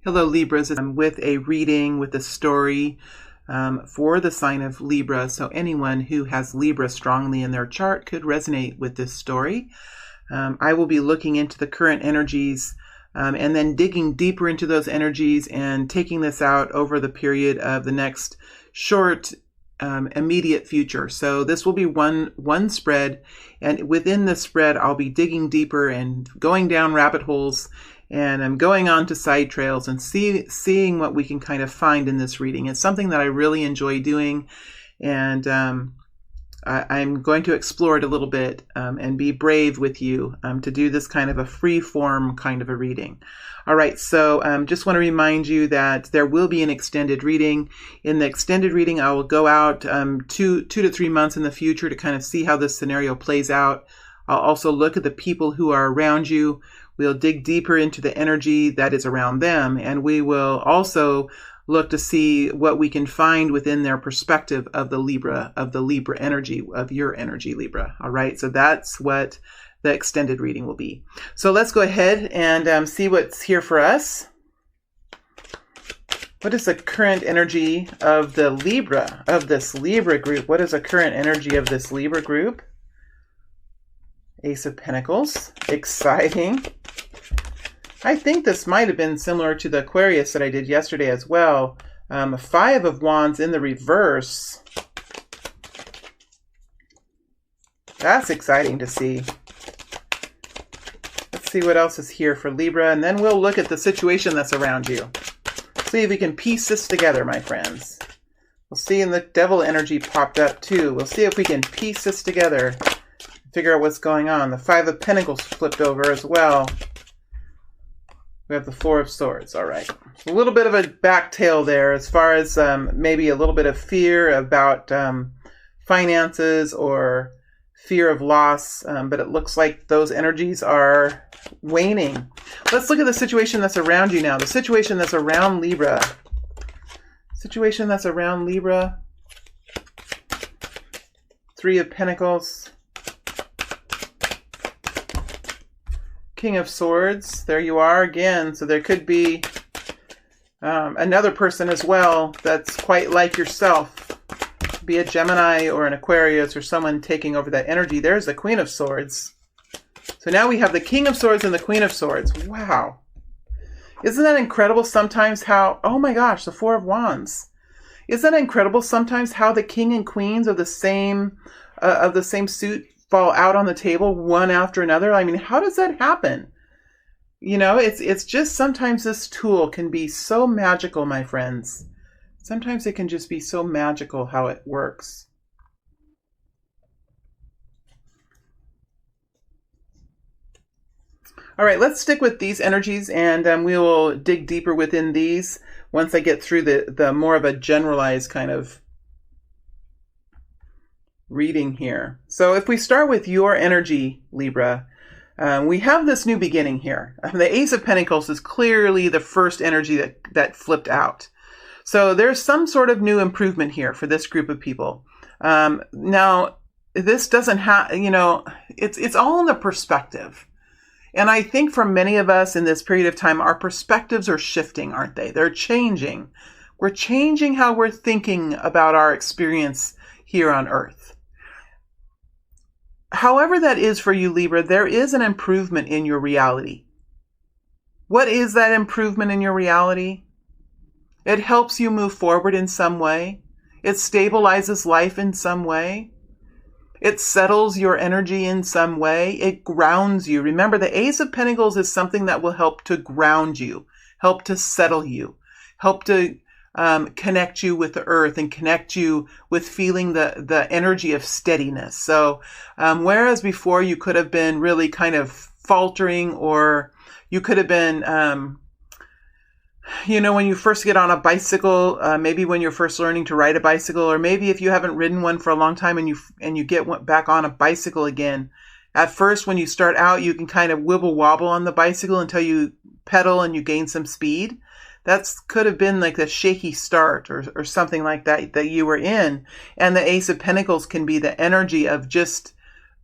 Hello Libras, I'm with a reading with a story for the sign of Libra. So anyone who has Libra strongly in their chart could resonate with this story. I will be looking into the current energies and then digging deeper into those energies and taking this out over the period of the next short immediate future. So this will be one spread, and within the spread I'll be digging deeper and going down rabbit holes, and I'm going on to side trails and seeing what we can kind of find in this reading. It's something that I really enjoy doing, and I'm going to explore it a little bit and be brave with you to do this kind of a free form kind of a reading. All right, so just want to remind you that there will be an extended reading. In the extended reading, I will go out 2 to 3 months in the future to kind of see how this scenario plays out. I'll also look at the people who are around you. We'll dig deeper into the energy that is around them, and we will also look to see what we can find within their perspective of the Libra energy, of your energy, Libra. All right, so that's what the extended reading will be. So let's go ahead and see what's here for us. What is the current energy of the Libra, of this Libra group? What is the current energy of this Libra group? Ace of Pentacles, exciting. I think this might have been similar to the Aquarius that I did yesterday as well. 5 of Wands in the reverse. That's exciting to see. Let's see what else is here for Libra, and then we'll look at the situation that's around you. See if we can piece this together, my friends. We'll see, in the Devil energy popped up too. We'll see if we can piece this together, figure out what's going on. The 5 of Pentacles flipped over as well. We have the 4 of Swords. All right. A little bit of a back tail there as far as maybe a little bit of fear about finances or fear of loss, but it looks like those energies are waning. Let's look at the situation that's around you now. The situation that's around Libra. Situation that's around Libra. 3 of Pentacles. King of Swords, there you are again. So there could be another person as well that's quite like yourself. Be a Gemini or an Aquarius or someone taking over that energy. There's the Queen of Swords. So now we have the King of Swords and the Queen of Swords. Wow. Isn't that incredible sometimes how, oh my gosh, the 4 of Wands. Isn't that incredible sometimes how the King and Queens of the same suit fall out on the table one after another? I mean, how does that happen? You know, it's just sometimes this tool can be so magical, my friends. Sometimes it can just be so magical how it works. All right, let's stick with these energies, and we will dig deeper within these once I get through the more of a generalized kind of reading here. So if we start with your energy, Libra, we have this new beginning here. The Ace of Pentacles is clearly the first energy that flipped out. So there's some sort of new improvement here for this group of people. Now, this doesn't have, you know, it's all in the perspective. And I think for many of us in this period of time, our perspectives are shifting, aren't they? They're changing. We're changing how we're thinking about our experience here on Earth. However that is for you, Libra, there is an improvement in your reality. What is that improvement in your reality? It helps you move forward in some way. It stabilizes life in some way. It settles your energy in some way. It grounds you. Remember, the Ace of Pentacles is something that will help to ground you, help to settle you, help to connect you with the earth and connect you with feeling the energy of steadiness. So whereas before you could have been really kind of faltering, or you could have been, you know, when you first get on a bicycle, maybe when you're first learning to ride a bicycle, or maybe if you haven't ridden one for a long time and you get back on a bicycle again. At first, when you start out, you can kind of wibble wobble on the bicycle until you pedal and you gain some speed. That could have been like the shaky start or something like that you were in. And the Ace of Pentacles can be the energy of just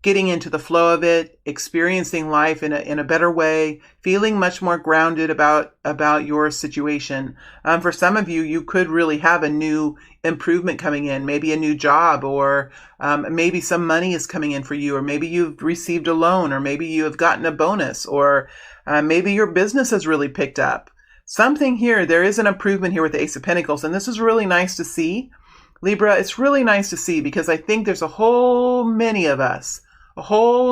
getting into the flow of it, experiencing life in a better way, feeling much more grounded about your situation. For some of you, you could really have a new improvement coming in, maybe a new job, or maybe some money is coming in for you, or maybe you've received a loan, or maybe you have gotten a bonus, or maybe your business has really picked up. Something here, there is an improvement here with the Ace of Pentacles, and this is really nice to see. Libra, it's really nice to see because I think there's a whole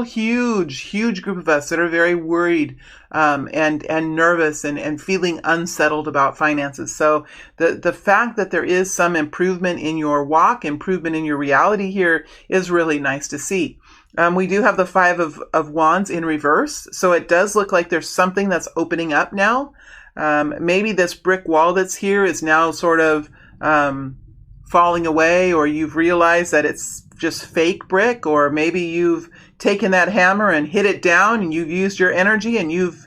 huge group of us that are very worried and nervous and feeling unsettled about finances. So the fact that there is some improvement in your walk, improvement in your reality here is really nice to see. We do have the Five of Wands in reverse, so it does look like there's something that's opening up now. Maybe this brick wall that's here is now sort of falling away, or you've realized that it's just fake brick, or maybe you've taken that hammer and hit it down and you've used your energy and you've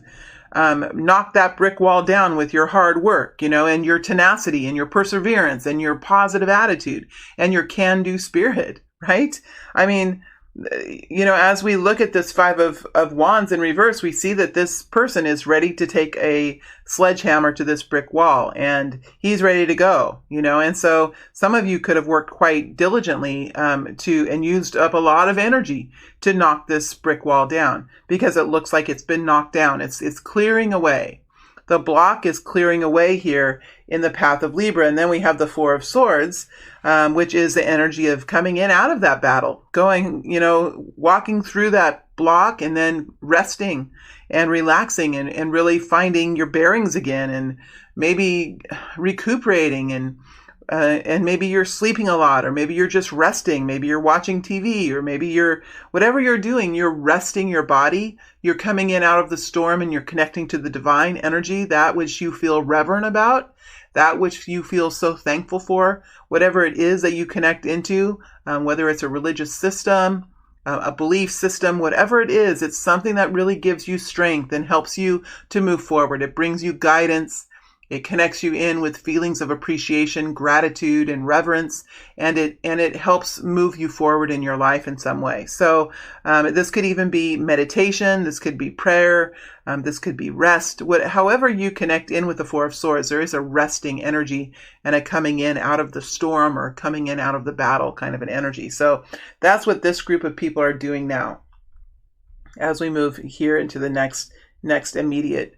knocked that brick wall down with your hard work, and your tenacity and your perseverance and your positive attitude and your can-do spirit, right? I mean, as we look at this Five of Wands in reverse, we see that this person is ready to take a sledgehammer to this brick wall, and he's ready to go, and so some of you could have worked quite diligently and used up a lot of energy to knock this brick wall down, because it looks like it's been knocked down. It's clearing away. The block is clearing away here in the path of Libra. And then we have the Four of Swords, which is the energy of coming in out of that battle, going, walking through that block and then resting and relaxing and really finding your bearings again, and maybe recuperating, and maybe you're sleeping a lot, or maybe you're just resting, maybe you're watching TV, or maybe whatever you're doing, you're resting your body. You're coming in out of the storm and you're connecting to the divine energy, that which you feel reverent about, that which you feel so thankful for, whatever it is that you connect into, whether it's a religious system, a belief system, whatever it is, it's something that really gives you strength and helps you to move forward. It brings you guidance. It connects you in with feelings of appreciation, gratitude, and reverence, and it helps move you forward in your life in some way. So this could even be meditation. This could be prayer. This could be rest. However you connect in with the Four of Swords, there is a resting energy and a coming in out of the storm or coming in out of the battle kind of an energy. So that's what this group of people are doing now as we move here into the next immediate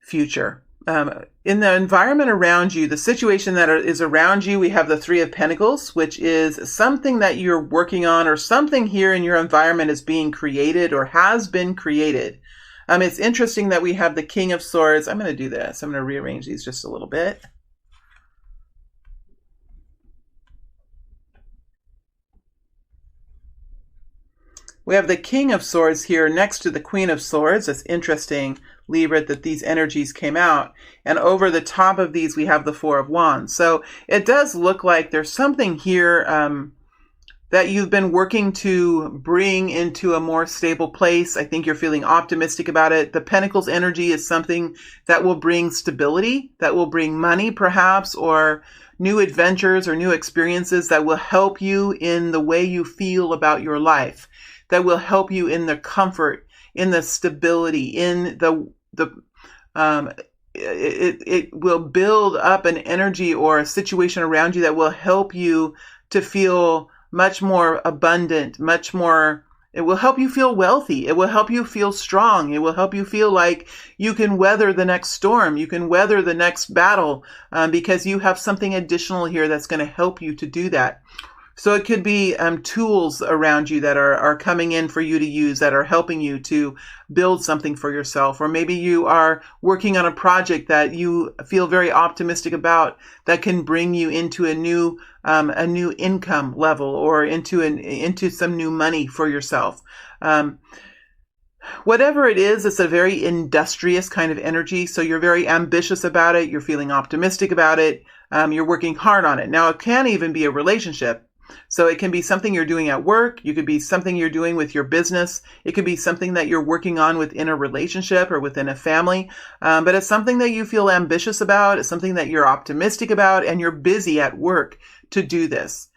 future. In the environment around you, the situation that is around you, we have the Three of Pentacles, which is something that you're working on, or something here in your environment is being created or has been created. It's interesting that we have the King of Swords. I'm going to do this. I'm going to rearrange these just a little bit. We have the King of Swords here next to the Queen of Swords. It's interesting, Libra, that these energies came out. And over the top of these, we have the Four of Wands. So it does look like there's something here that you've been working to bring into a more stable place. I think you're feeling optimistic about it. The Pentacles energy is something that will bring stability, that will bring money perhaps, or new adventures or new experiences that will help you in the way you feel about your life, that will help you in the comfort, in the stability, in it will build up an energy or a situation around you that will help you to feel much more abundant, it will help you feel wealthy. It will help you feel strong. It will help you feel like you can weather the next storm. You can weather the next battle because you have something additional here that's going to help you to do that. So it could be tools around you that are coming in for you to use, that are helping you to build something for yourself. Or maybe you are working on a project that you feel very optimistic about that can bring you into a new income level, or into some new money for yourself. Whatever it is, it's a very industrious kind of energy. So you're very ambitious about it. You're feeling optimistic about it. You're working hard on it. Now, it can even be a relationship. So it can be something you're doing at work. You could be something you're doing with your business. It could be something that you're working on within a relationship or within a family. But it's something that you feel ambitious about. It's something that you're optimistic about, and you're busy at work to do this.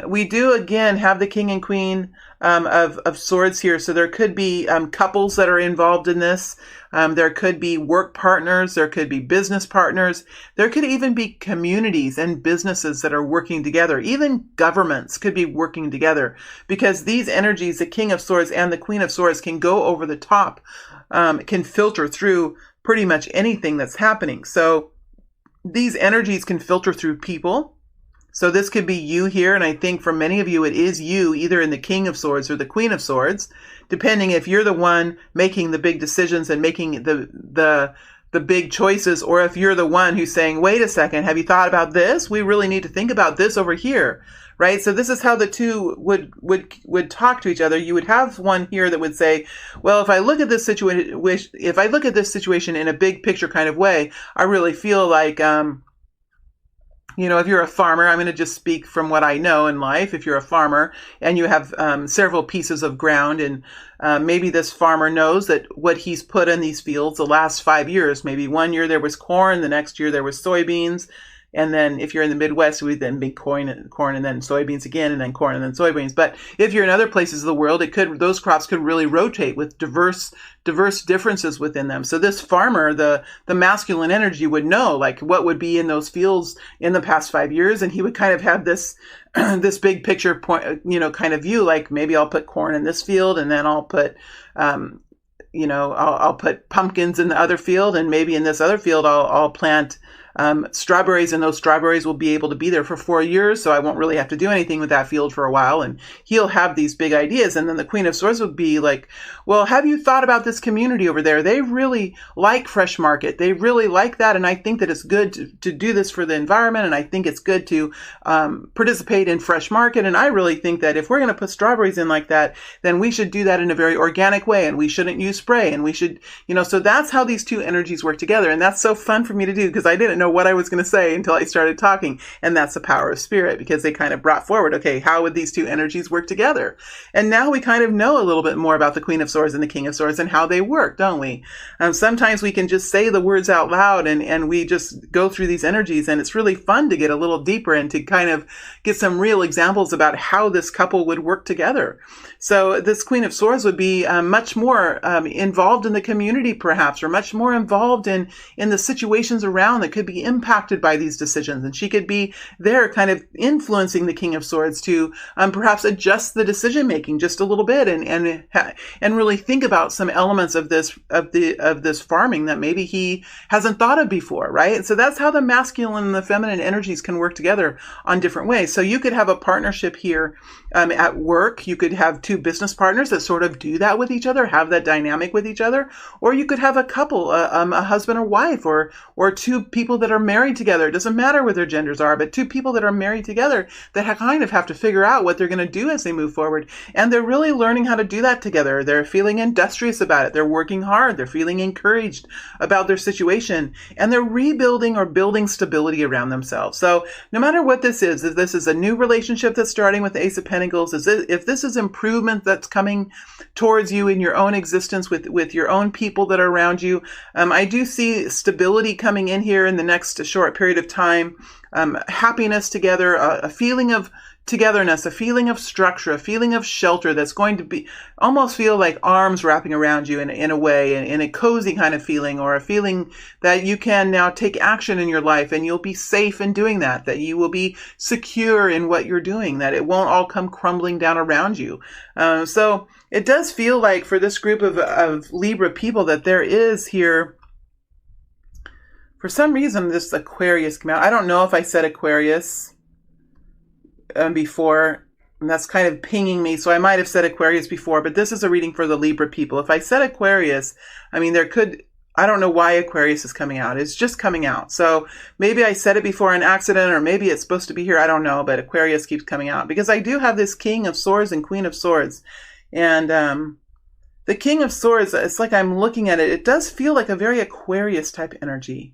We do again have the King and Queen of Swords here. So there could be couples that are involved in this. There could be work partners. There could be business partners. There could even be communities and businesses that are working together. Even governments could be working together, because these energies, the King of Swords and the Queen of Swords, can go over the top, can filter through pretty much anything that's happening. So these energies can filter through people. So this could be you here, and I think for many of you it is you, either in the King of Swords or the Queen of Swords, depending if you're the one making the big decisions and making the big choices, or if you're the one who's saying, wait a second, have you thought about this? We really need to think about this over here, right? So this is how the two would talk to each other. You would have one here that would say, well, if I look at this situation in a big picture kind of way, I really feel like, if you're a farmer, I'm going to just speak from what I know in life. If you're a farmer and you have several pieces of ground, and maybe this farmer knows that what he's put in these fields the last 5 years, maybe one year there was corn, the next year there was soybeans. And then if you're in the Midwest, it would then be corn and then soybeans again, and then corn and then soybeans. But if you're in other places of the world, those crops could really rotate with diverse differences within them. So this farmer, the masculine energy, would know like what would be in those fields in the past 5 years, and he would kind of have this this big picture point, kind of view, like maybe I'll put corn in this field, and then I'll put I'll put pumpkins in the other field, and maybe in this other field I'll plant strawberries, and those strawberries will be able to be there for 4 years, so I won't really have to do anything with that field for a while. And he'll have these big ideas. And then the Queen of Swords would be like, well, have you thought about this community over there? They really like Fresh Market. They really like that. And I think that it's good to do this for the environment. And I think it's good to participate in Fresh Market. And I really think that if we're going to put strawberries in like that, then we should do that in a very organic way. And we shouldn't use spray. And we should, so that's how these two energies work together. And that's so fun for me to do, because I didn't know what I was going to say until I started talking. And that's the power of spirit, because they kind of brought forward, okay, how would these two energies work together? And now we kind of know a little bit more about the Queen of Swords and the King of Swords and how they work, don't we? Sometimes we can just say the words out loud, and we just go through these energies, and it's really fun to get a little deeper and to kind of get some real examples about how this couple would work together. So this Queen of Swords would be much more involved in the community, perhaps, or much more involved in the situations around that could be impacted by these decisions. And she could be there kind of influencing the King of Swords to perhaps adjust the decision making just a little bit, and really think about some elements of this farming that maybe he hasn't thought of before, right? So that's how the masculine and the feminine energies can work together on different ways. So you could have a partnership here at work. You could have two business partners that sort of do that with each other, have that dynamic with each other, or you could have a couple, a husband or wife, or two people that are married together. It doesn't matter what their genders are, but two people that are married together that kind of have to figure out what they're going to do as they move forward. And they're really learning how to do that together. They're feeling industrious about it. They're working hard. They're feeling encouraged about their situation, and they're rebuilding or building stability around themselves. So no matter what this is, if this is a new relationship that's starting with the Ace of Pentacles, if this is improvement that's coming towards you in your own existence with your own people that are around you, I do see stability coming in here in the next short period of time, happiness together, a feeling of togetherness, a feeling of structure, a feeling of shelter that's going to be almost feel like arms wrapping around you in a way, in a cozy kind of feeling, or a feeling that you can now take action in your life and you'll be safe in doing that you will be secure in what you're doing, that it won't all come crumbling down around you. So it does feel like for this group of Libra people that there is here, for some reason, this Aquarius came out. I don't know if I said Aquarius before, and that's kind of pinging me. So I might have said Aquarius before, but this is a reading for the Libra people. If I said Aquarius, I mean, I don't know why Aquarius is coming out. It's just coming out. So maybe I said it before an accident, or maybe it's supposed to be here. I don't know, but Aquarius keeps coming out because I do have this King of Swords and Queen of Swords. And the King of Swords, it's like I'm looking at it. It does feel like a very Aquarius type energy.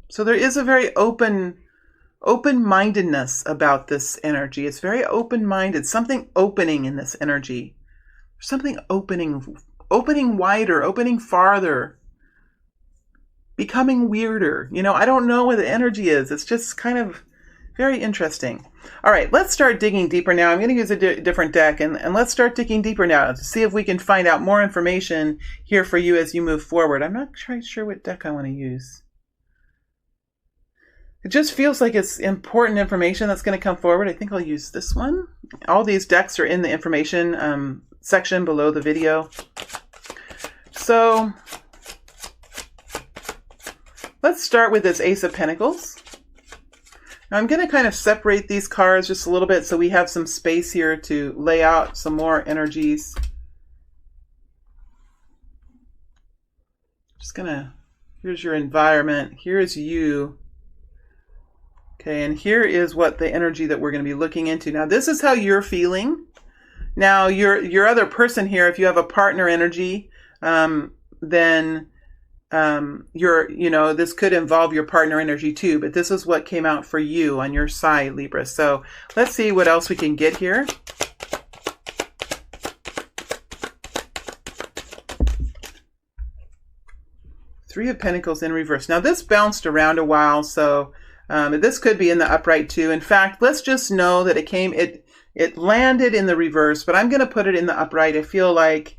So there is a very open-mindedness about this energy. It's very open-minded, something opening in this energy. Something opening wider, opening farther. becoming weirder. You know, I don't know what the energy is. It's just kind of very interesting. All right, let's start digging deeper now. I'm going to use a different deck, and let's start digging deeper now to see if we can find out more information here for you as you move forward. I'm not quite sure what deck I want to use. It just feels like it's important information that's going to come forward. I think I'll use this one. All these decks are in the information section below the video. So let's start with this Ace of Pentacles. Now I'm going to kind of separate these cards just a little bit so we have some space here to lay out some more energies. Just going to, here's your environment, here's you. Okay, and here is what the energy that we're going to be looking into. Now this is how you're feeling. Now your other person here, if you have a partner energy, then this could involve your partner energy too, but this is what came out for you on your side, Libra. So let's see what else we can get here. Three of Pentacles in reverse. Now this bounced around a while, so this could be in the upright too. In fact, let's just know that it landed in the reverse, but I'm going to put it in the upright. I feel like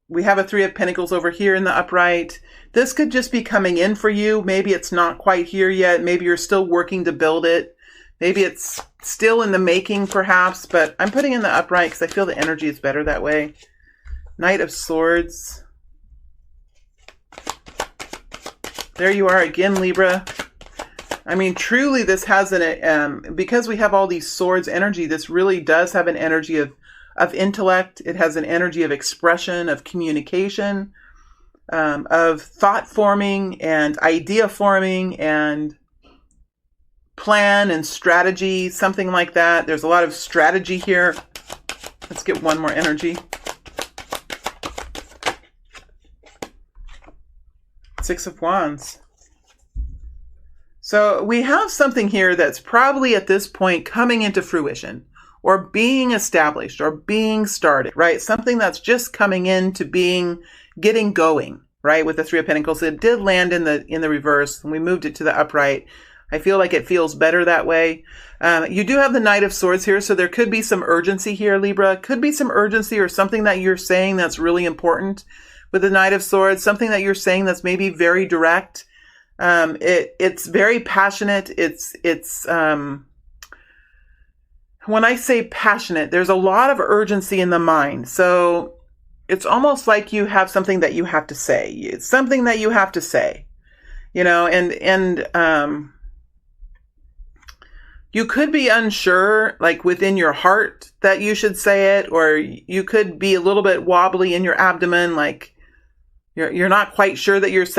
we have a Three of Pentacles over here in the upright. This could just be coming in for you. Maybe it's not quite here yet. Maybe you're still working to build it. Maybe it's still in the making perhaps, but I'm putting in the upright because I feel the energy is better that way. Knight of Swords. There you are again, Libra. I mean, truly this has because we have all these swords energy, this really does have an energy of intellect. It has an energy of expression, of communication, of thought forming and idea forming and plan and strategy, something like that. There's a lot of strategy here. Let's get one more energy. Six of Wands. So we have something here that's probably at this point coming into fruition or being established or being started, right? Something that's just coming into getting going, right? With the Three of Pentacles, it did land in the reverse and we moved it to the upright. I feel like it feels better that way. You do have the Knight of Swords here, so there could be some urgency here, Libra. Could be some urgency or something that you're saying that's really important with the Knight of Swords, something that you're saying that's maybe very direct. It's very passionate. It's when I say passionate, there's a lot of urgency in the mind. So it's almost like you have something that you have to say. It's something that you have to say, and you could be unsure, like within your heart that you should say it, or you could be a little bit wobbly in your abdomen, like you're not quite sure that you should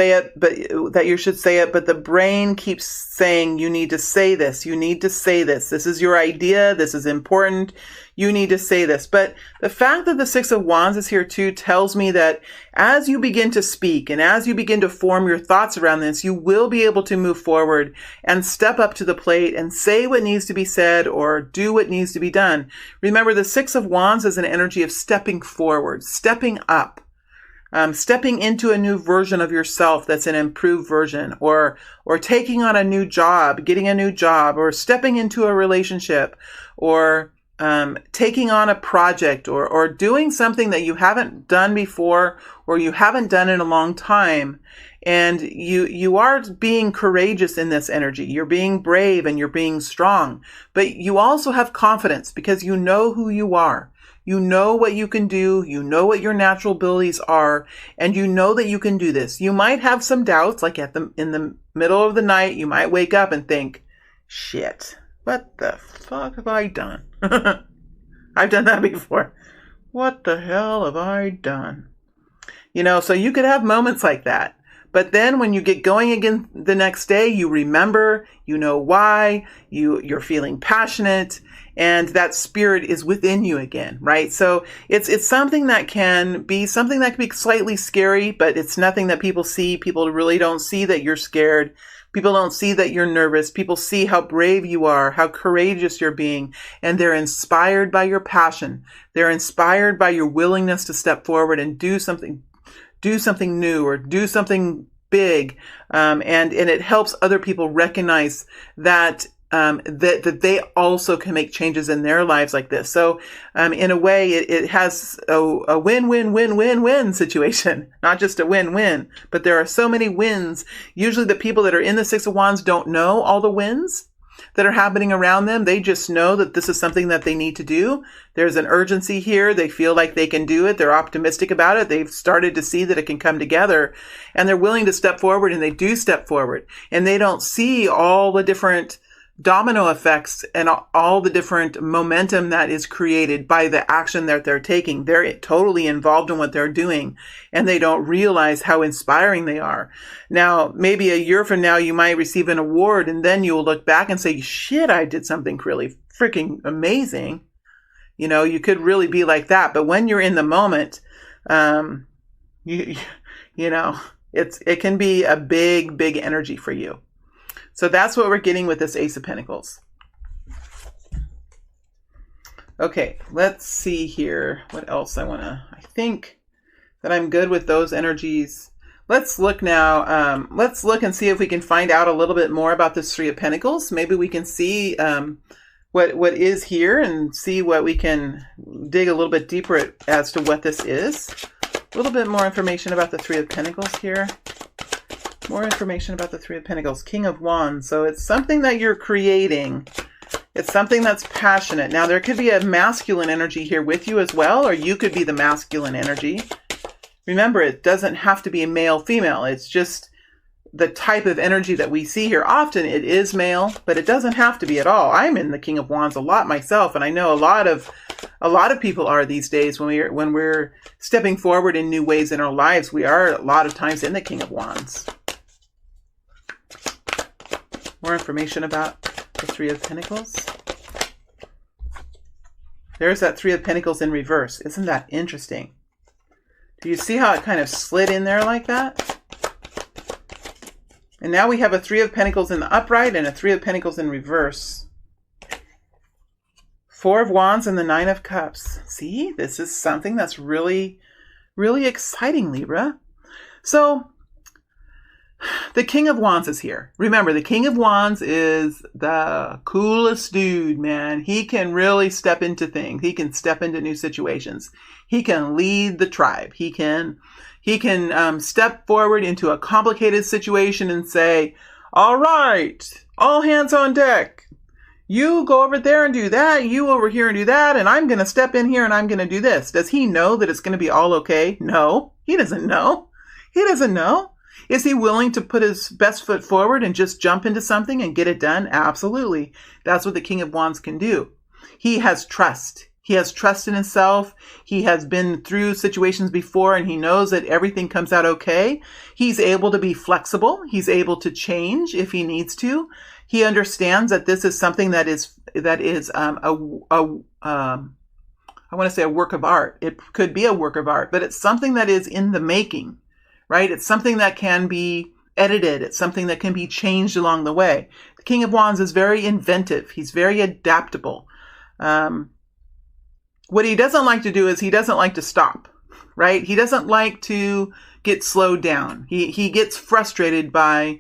say it, but the brain keeps saying, you need to say this. You need to say this. This is your idea. This is important. You need to say this. But the fact that the Six of Wands is here too tells me that as you begin to speak and as you begin to form your thoughts around this, you will be able to move forward and step up to the plate and say what needs to be said or do what needs to be done. Remember, the Six of Wands is an energy of stepping forward, stepping up. Stepping into a new version of yourself that's an improved version, or taking on a new job, getting a new job, or stepping into a relationship, or taking on a project, or doing something that you haven't done before, or you haven't done in a long time. And you are being courageous in this energy. You're being brave and you're being strong, but you also have confidence because you know who you are. You know what you can do, you know what your natural abilities are, and you know that you can do this. You might have some doubts, like in the middle of the night, you might wake up and think, shit, what the fuck have I done? I've done that before. What the hell have I done? So you could have moments like that. But then when you get going again the next day, you remember, you know why, you're feeling passionate, and that spirit is within you again, right? So it's something that can be slightly scary, but it's nothing that people see. People really don't see that you're scared. People don't see that you're nervous. People see how brave you are, how courageous you're being, and they're inspired by your passion. They're inspired by your willingness to step forward and do something new or do something big. And it helps other people recognize that that they also can make changes in their lives like this. So in a way, it has a win-win-win-win-win situation, not just a win-win, but there are so many wins. Usually the people that are in the Six of Wands don't know all the wins that are happening around them. They just know that this is something that they need to do. There's an urgency here. They feel like they can do it. They're optimistic about it. They've started to see that it can come together, and they're willing to step forward, and they do step forward, and they don't see all the different domino effects and all the different momentum that is created by the action that they're taking. They're totally involved in what they're doing, and they don't realize how inspiring they are. Now, maybe a year from now, you might receive an award, and then you'll look back and say, shit, I did something really freaking amazing. You know, you could really be like that. But when you're in the moment, you know, it can be a big, big energy for you. So that's what we're getting with this Ace of Pentacles. Okay, let's see here. What else I think that I'm good with those energies. Let's look now. Let's look and see if we can find out a little bit more about this Three of Pentacles. Maybe we can see what is here and see what we can dig a little bit deeper as to what this is. A little bit more information about the Three of Pentacles here. More information about the Three of Pentacles. King of Wands. So it's something that you're creating. It's something that's passionate. Now, there could be a masculine energy here with you as well, or you could be the masculine energy. Remember, it doesn't have to be male, female. It's just the type of energy that we see here. Often it is male, but it doesn't have to be at all. I'm in the King of Wands a lot myself, and I know a lot of people are these days when we're stepping forward in new ways in our lives. We are a lot of times in the King of Wands. More information about the Three of Pentacles. There's that Three of Pentacles in reverse. Isn't that interesting? Do you see how it kind of slid in there like that? And now we have a Three of Pentacles in the upright and a Three of Pentacles in reverse. Four of Wands and the Nine of Cups. See, this is something that's really, really exciting, Libra. So, the King of Wands is here. Remember, the King of Wands is the coolest dude, man. He can really step into things. He can step into new situations. He can lead the tribe. He can step forward into a complicated situation and say, all right, all hands on deck. You go over there and do that. You over here and do that. And I'm going to step in here and I'm going to do this. Does he know that it's going to be all okay? No, he doesn't know. He doesn't know. Is he willing to put his best foot forward and just jump into something and get it done? Absolutely. That's what the King of Wands can do. He has trust. He has trust in himself. He has been through situations before and he knows that everything comes out okay. He's able to be flexible. He's able to change if he needs to. He understands that this is something that is I want to say a work of art. It could be a work of art, but it's something that is in the making. Right? It's something that can be edited. It's something that can be changed along the way. The King of Wands is very inventive. He's very adaptable. What he doesn't like to do is he doesn't like to stop, right? He doesn't like to get slowed down. He gets frustrated by,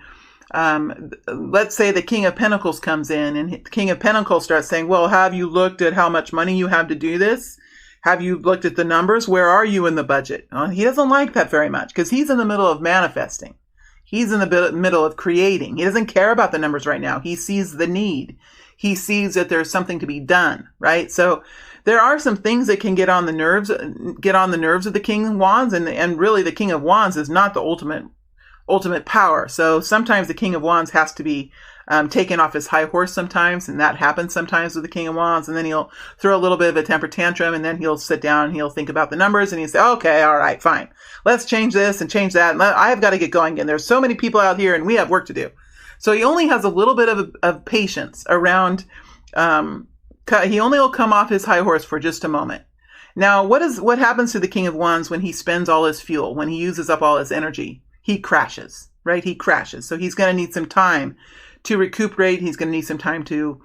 let's say the King of Pentacles comes in and the King of Pentacles starts saying, well, have you looked at how much money you have to do this? Have you looked at the numbers? Where are you in the budget? He doesn't like that very much because he's in the middle of manifesting. He's in the middle of creating. He doesn't care about the numbers right now. He sees the need. He sees that there's something to be done, right? So there are some things that can get on the nerves of the King of Wands, and really the King of Wands is not the ultimate power. So sometimes the King of Wands has to be taken off his high horse sometimes, and that happens sometimes with the King of Wands, and then he'll throw a little bit of a temper tantrum, and then he'll sit down and he'll think about the numbers, and he'll say, okay, all right, fine. Let's change this and change that, and I've got to get going again. There's so many people out here, and we have work to do. So he only has a little bit of patience around, he only will come off his high horse for just a moment. Now, what happens to the King of Wands when he spends all his fuel, when he uses up all his energy? He crashes, right? He crashes. So he's going to need some time to recuperate. He's going to need some time to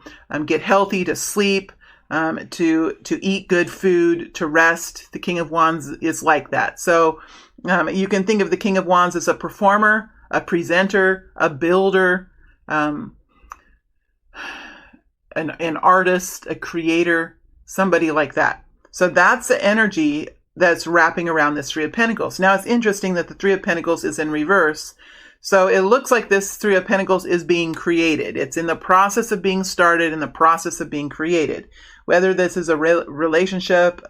get healthy, to sleep, to eat good food, to rest. The King of Wands is like that. So you can think of the King of Wands as a performer, a presenter, a builder, an artist, a creator, somebody like that. So that's the energy that's wrapping around this Three of Pentacles. Now, it's interesting that the Three of Pentacles is in reverse. So it looks like this Three of Pentacles is being created. It's in the process of being started, in the process of being created. Whether this is a relationship,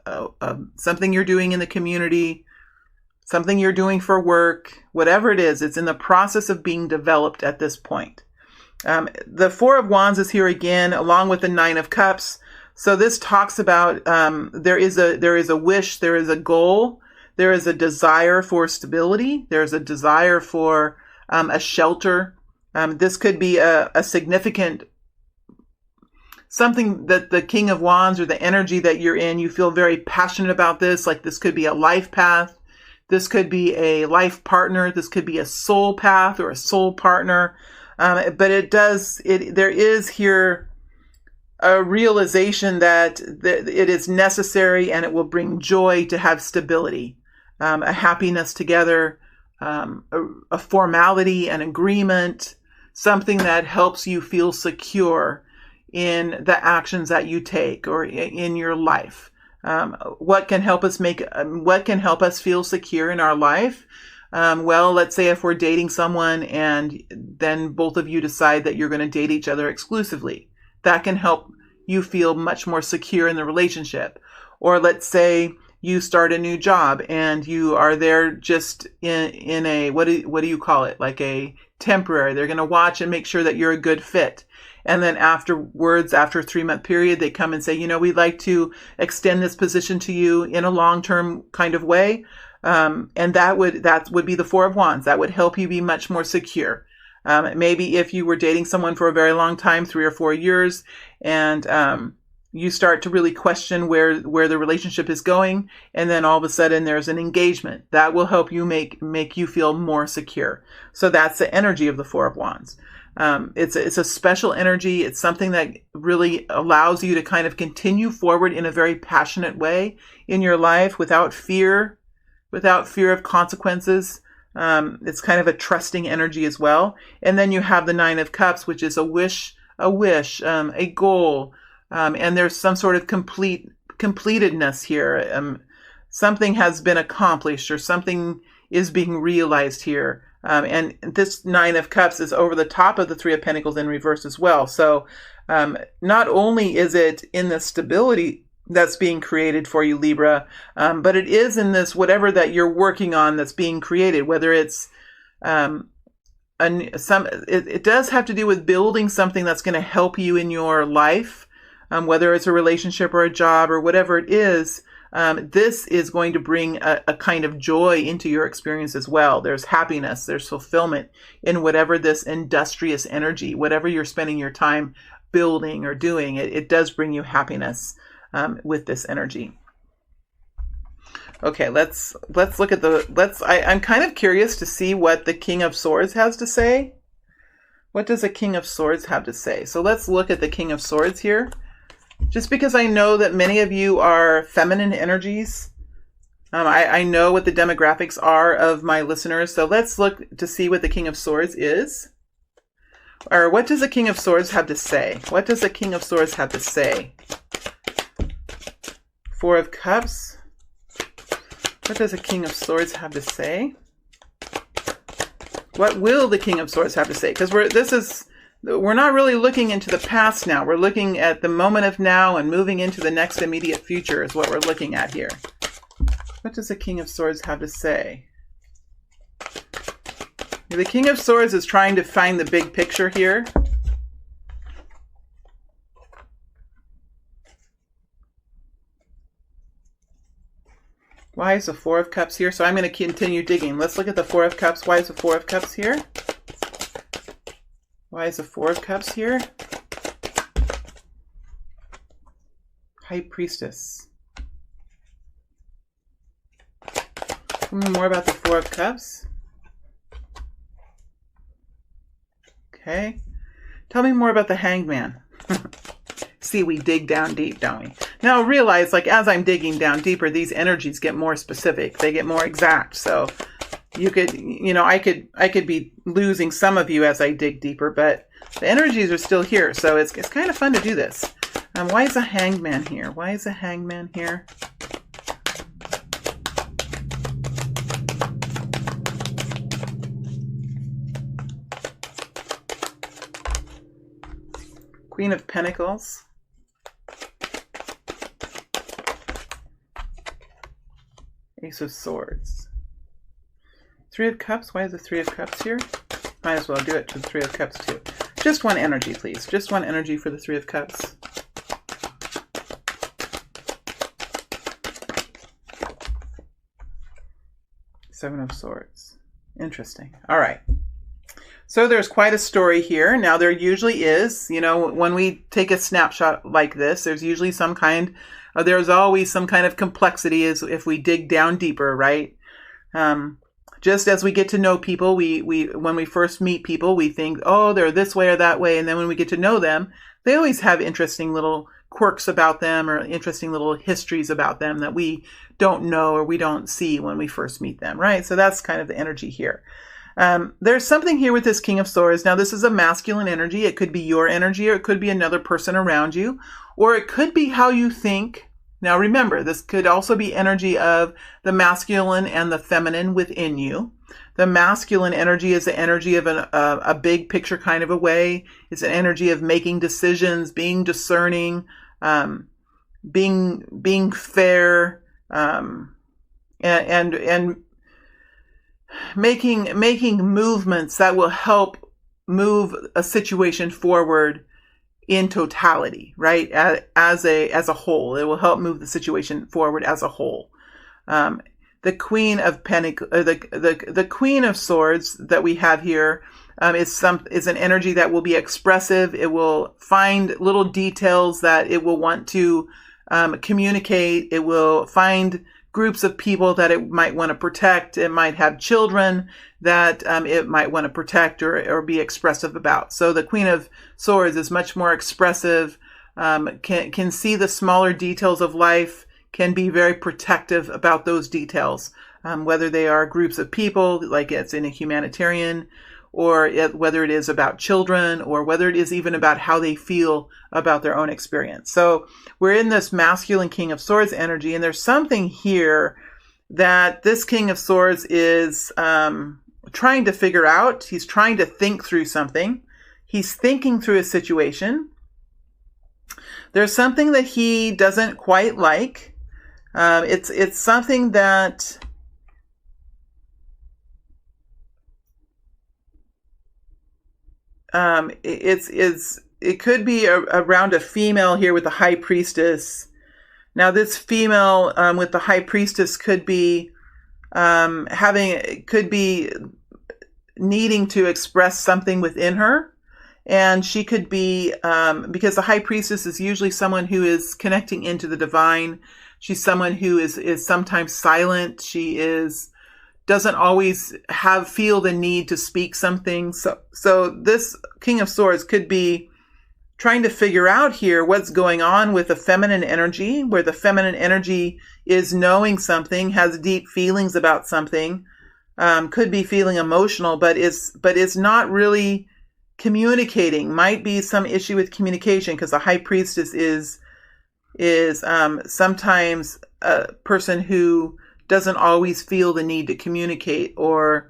something you're doing in the community, something you're doing for work, whatever it is, it's in the process of being developed at this point. The Four of Wands is here again, along with the Nine of Cups. So this talks about there is a wish, there is a goal, there is a desire for stability, there is a desire for a shelter. This could be a significant something that the King of Wands, or the energy that you're in, you feel very passionate about this. Like this could be a life path. This could be a life partner. This could be a soul path or a soul partner. But there is here a realization that it is necessary and it will bring joy to have stability, a happiness together, a formality, an agreement, something that helps you feel secure in the actions that you take or in your life. What can help us feel secure in our life? Well, let's say if we're dating someone and then both of you decide that you're going to date each other exclusively. That can help you feel much more secure in the relationship. Or let's say you start a new job and you are there just in a, what do you call it? Like a temporary. They're going to watch and make sure that you're a good fit. And then afterwards, after a 3-month period, they come and say, we'd like to extend this position to you in a long-term kind of way. And that would be the Four of Wands. That would help you be much more secure. Maybe if you were dating someone for a very long time, 3 or 4 years, and you start to really question where the relationship is going, and then all of a sudden there's an engagement. That will help you make you feel more secure. So that's the energy of the Four of Wands. It's a special energy. It's something that really allows you to kind of continue forward in a very passionate way in your life without fear of consequences. It's kind of a trusting energy as well. And then you have the Nine of Cups, which is a wish, a goal. And there's some sort of completedness here. Something has been accomplished or something is being realized here. And this Nine of Cups is over the top of the Three of Pentacles in reverse as well. So not only is it in the stability that's being created for you, Libra, but it is in this whatever that you're working on that's being created, whether it's it does have to do with building something that's going to help you in your life, whether it's a relationship or a job or whatever it is. This is going to bring a kind of joy into your experience as well. There's happiness, there's fulfillment in whatever this industrious energy, whatever you're spending your time building or doing, it does bring you happiness with this energy. Okay, let's look at I'm kind of curious to see what the King of Swords has to say. What does the King of Swords have to say? So let's look at the King of Swords here. Just because I know that many of you are feminine energies, I know what the demographics are of my listeners. So let's look to see what the King of Swords is. Or what does the King of Swords have to say? What does the King of Swords have to say? Four of Cups. What does the King of Swords have to say? What will the King of Swords have to say? Because we're not really looking into the past now. We're looking at the moment of now and moving into the next immediate future is what we're looking at here. What does the King of Swords have to say? The King of Swords is trying to find the big picture here. Why is the Four of Cups here? So I'm going to continue digging. Let's look at the Four of Cups. Why is the Four of Cups here? Why is the Four of Cups here? High Priestess. Tell me more about the Four of Cups. Okay. Tell me more about the Hangman. See, we dig down deep, don't we? Now realize, like, as I'm digging down deeper, these energies get more specific. They get more exact. So you could, I could be losing some of you as I dig deeper, but the energies are still here. So it's kind of fun to do this. Why is a hangman here? Why is a hangman here? Queen of Pentacles. Ace of Swords. Three of Cups. Why is the Three of Cups here? Might as well do it to the Three of Cups too. Just one energy, please. Just one energy for the Three of Cups. Seven of Swords. Interesting. All right. So there's quite a story here. Now there usually is, when we take a snapshot like this, there's usually there's always some kind of complexity as if we dig down deeper, right? Just as we get to know people, when we first meet people, we think, oh, they're this way or that way. And then when we get to know them, they always have interesting little quirks about them or interesting little histories about them that we don't know or we don't see when we first meet them, right? So that's kind of the energy here. There's something here with this King of Swords. Now, this is a masculine energy. It could be your energy, or it could be another person around you, or it could be how you think. Now, remember, this could also be energy of the masculine and the feminine within you. The masculine energy is the energy of a big picture kind of a way. It's an energy of making decisions, being discerning, being fair, and making movements that will help move a situation forward in totality, right? As a whole, it will help move the situation forward as a whole. The Queen of the Queen of Swords that we have here is an energy that will be expressive. It will find little details that it will want to communicate. It will find groups of people that it might want to protect. It might have children that it might want to protect or be expressive about. So the Queen of Swords is much more expressive, can see the smaller details of life, can be very protective about those details, whether they are groups of people, like it's in a humanitarian, or whether it is about children, or whether it is even about how they feel about their own experience. So we're in this masculine King of Swords energy, and there's something here that this King of Swords is trying to figure out. He's trying to think through something. He's thinking through a situation. There's something that he doesn't quite like. It's something that it could be around a female here with the High Priestess. Now this female with the High Priestess could be needing to express something within her. And she could be, because the High Priestess is usually someone who is connecting into the divine. She's someone who is sometimes silent. She doesn't always feel the need to speak something. So this King of Swords could be trying to figure out here what's going on with the feminine energy, where the feminine energy is knowing something, has deep feelings about something, could be feeling emotional, but is not really communicating. Might be some issue with communication, because the High Priestess is sometimes a person who doesn't always feel the need to communicate, or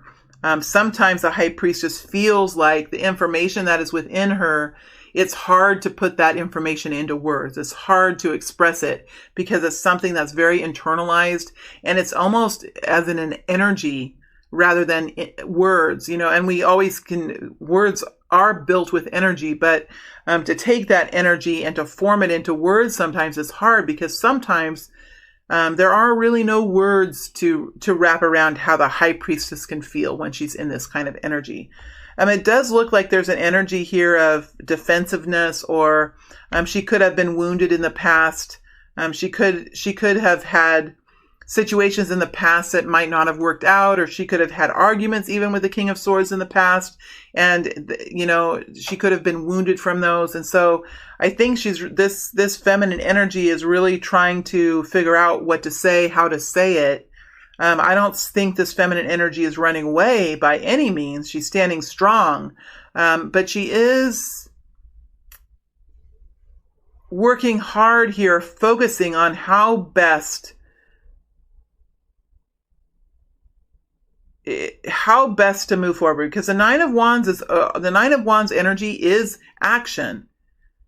sometimes the High Priestess feels like the information that is within her, it's hard to put that information into words. It's hard to express it because it's something that's very internalized, and it's almost as in an energy rather than words, and we always words are built with energy, but to take that energy and to form it into words sometimes is hard, because sometimes there are really no words to wrap around how the High Priestess can feel when she's in this kind of energy. It does look like there's an energy here of defensiveness, or she could have been wounded in the past. She could have had situations in the past that might not have worked out, or she could have had arguments even with the King of Swords in the past, and she could have been wounded from those. And so I think this feminine energy is really trying to figure out what to say, how to say it, I don't think this feminine energy is running away by any means. She's standing strong, but she is working hard here, focusing on how best to move forward, because the Nine of Wands energy is action,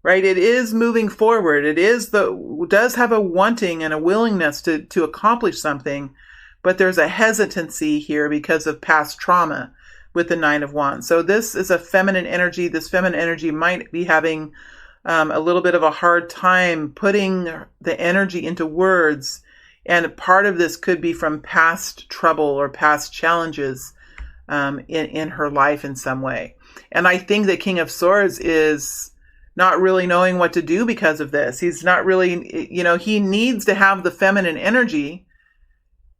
right? It is moving forward. It does have a wanting and a willingness to accomplish something, but there's a hesitancy here because of past trauma with the Nine of Wands. So this is a feminine energy. This feminine energy might be having a little bit of a hard time putting the energy into words. And part of this could be from past trouble or past challenges in her life in some way. And I think the King of Swords is not really knowing what to do because of this. He's not really, he needs to have the feminine energy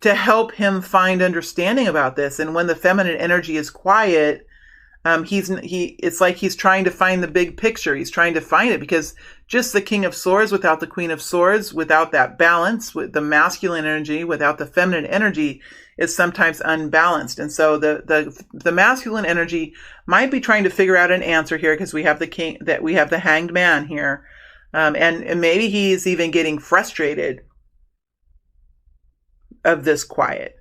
to help him find understanding about this. And when the feminine energy is quiet, it's like he's trying to find the big picture. He's trying to find it, because just the King of Swords without the Queen of Swords, without that balance, with the masculine energy, without the feminine energy, is sometimes unbalanced. And so the masculine energy might be trying to figure out an answer here, because we have the Hanged Man here. And maybe he's even getting frustrated of this quiet.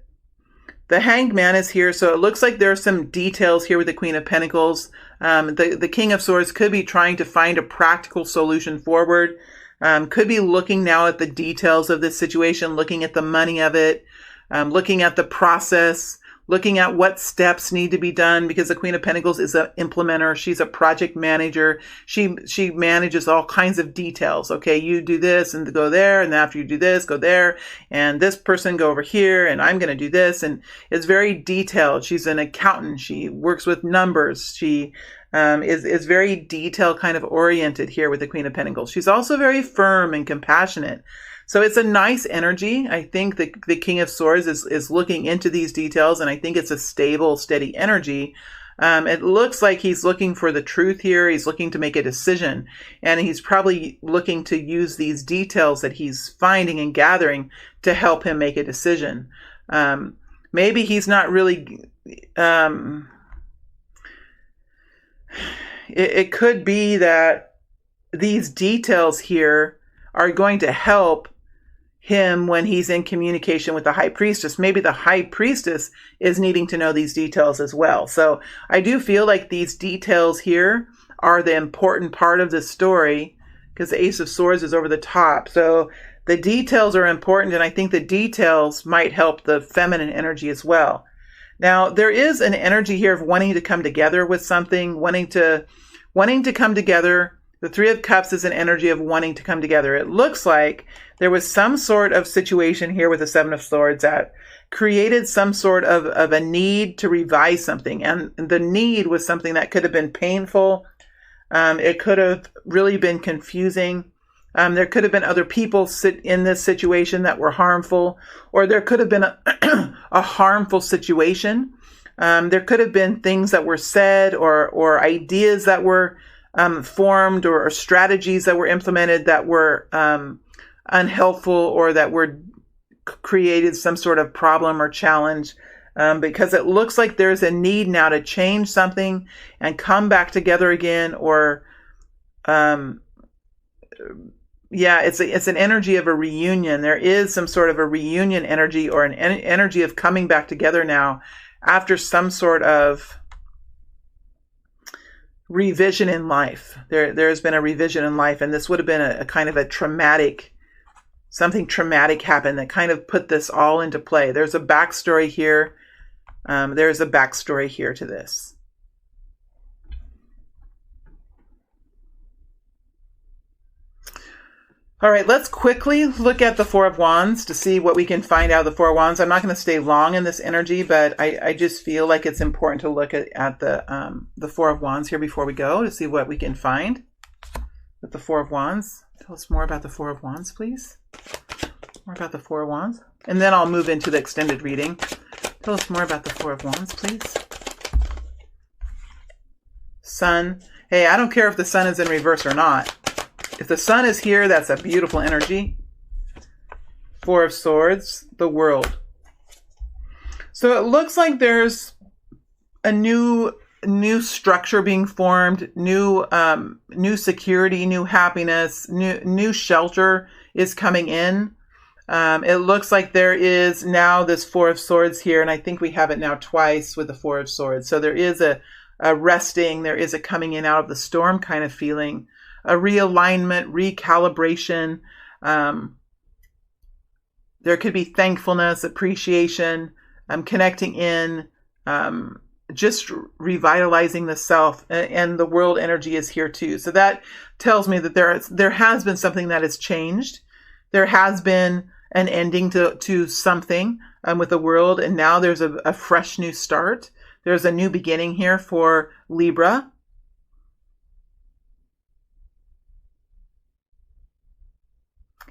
The Hanged Man is here, so it looks like there are some details here with the Queen of Pentacles. The King of Swords could be trying to find a practical solution forward. Could be looking now at the details of this situation, looking at the money of it, looking at the process, looking at what steps need to be done, because the Queen of Pentacles is an implementer. She's a project manager. She manages all kinds of details. Okay, you do this and go there, and after you do this, go there, and this person go over here, and I'm going to do this. And it's very detailed. She's an accountant. She works with numbers. She is very detail kind of oriented here with the Queen of Pentacles. She's also very firm and compassionate. So it's a nice energy. I think the King of Swords is looking into these details, and I think it's a stable, steady energy. It looks like he's looking for the truth here. He's looking to make a decision, and he's probably looking to use these details that he's finding and gathering to help him make a decision. Maybe he's not really... It could be that these details here are going to help him when he's in communication with the High Priestess. Maybe the High Priestess is needing to know these details as well. So I do feel like these details here are the important part of the story, because the Ace of Swords is over the top. So the details are important, and I think the details might help the feminine energy as well. Now, there is an energy here of wanting to come together with something, wanting to come together. The Three of Cups is an energy of wanting to come together. It looks like there was some sort of situation here with the Seven of Swords that created some sort of a need to revise something. And the need was something that could have been painful. It could have really been confusing. There could have been other people sit in this situation that were harmful, or there could have been a harmful situation. There could have been things that were said or ideas that were formed or strategies that were implemented that were unhelpful, or that were created some sort of problem or challenge, because it looks like there's a need now to change something and come back together again, or it's an energy of a reunion. There is some sort of a reunion energy, or an energy of coming back together now after some sort of revision in life. There's been a revision in life, and this would have been a kind of a traumatic, something traumatic happened that kind of put this all into play. There's a backstory here. There's a backstory here to this. All right, let's quickly look at the Four of Wands to see what we can find out of the Four of Wands. I'm not going to stay long in this energy, but I just feel like it's important to look at the Four of Wands here before we go, to see what we can find with the Four of Wands. Tell us more about the Four of Wands, please. More about the Four of Wands. And then I'll move into the extended reading. Tell us more about the Four of Wands, please. Sun. Hey, I don't care if the sun is in reverse or not. If the sun is here, that's a beautiful energy. Four of Swords, the World. So it looks like there's a new structure being formed, new security, new happiness, new shelter is coming in. It looks like there is now this Four of Swords here, and I think we have it now twice with the Four of Swords. So there is a resting, there is a coming in out of the storm kind of feeling, a realignment, recalibration. There could be thankfulness, appreciation, connecting in, just revitalizing the self, and the world energy is here too. So that tells me that there has been something that has changed. There has been an ending to something with the world, and now there's a fresh new start. There's a new beginning here for Libra.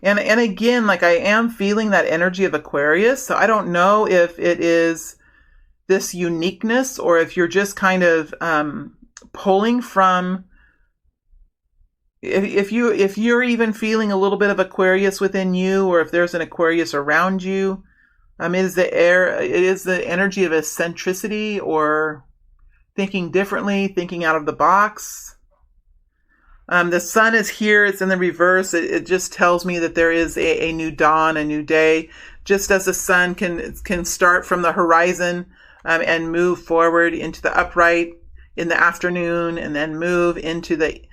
And again, like, I am feeling that energy of Aquarius. So I don't know if it is this uniqueness, or if you're just kind of pulling from, if you're even feeling a little bit of Aquarius within you, or if there's an Aquarius around you. It is the energy of eccentricity, or thinking differently, thinking out of the box. The sun is here. It's in the reverse. It just tells me that there is a new dawn, a new day. Just as the sun can start from the horizon and move forward into the upright in the afternoon, and then move into the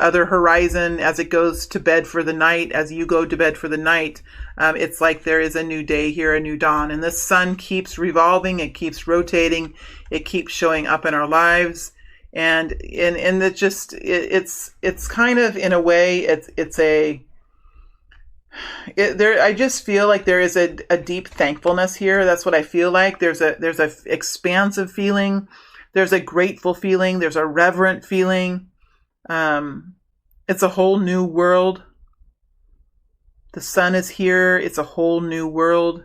other horizon as it goes to bed for the night. As you go to bed for the night, it's like there is a new day here, a new dawn. And the sun keeps revolving. It keeps rotating. It keeps showing up in our lives. And it just, it's kind of, in a way, I just feel like there is a deep thankfulness here. That's what I feel like. There's a expansive feeling. There's a grateful feeling. There's a reverent feeling. It's a whole new world. The sun is here. It's a whole new world.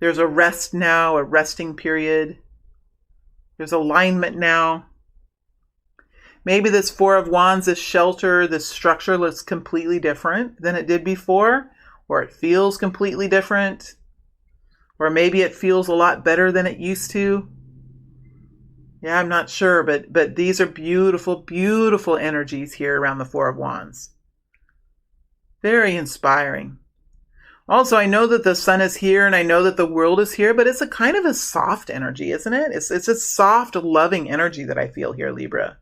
There's a rest now, a resting period. There's alignment now. Maybe this Four of Wands, this shelter, this structure looks completely different than it did before, or it feels completely different, or maybe it feels a lot better than it used to. Yeah, I'm not sure, but these are beautiful, beautiful energies here around the Four of Wands. Very inspiring. Also, I know that the sun is here, and I know that the world is here, but it's a kind of a soft energy, isn't it? It's a soft, loving energy that I feel here, Libra.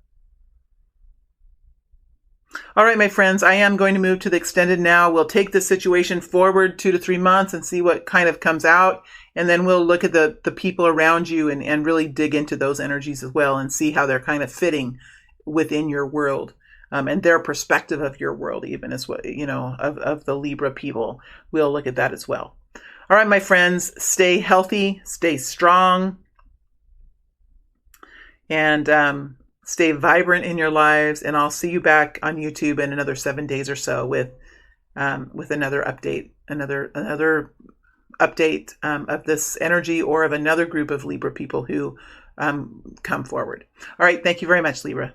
All right, my friends, I am going to move to the extended now. We'll take the situation forward 2 to 3 months and see what kind of comes out. And then we'll look at the people around you and really dig into those energies as well, and see how they're kind of fitting within your world, and their perspective of your world, even, as what, of the Libra people. We'll look at that as well. All right, my friends, stay healthy, stay strong, and stay vibrant in your lives, and I'll see you back on YouTube in another 7 days or so with another update, another update of this energy, or of another group of Libra people who come forward. All right, thank you very much, Libra.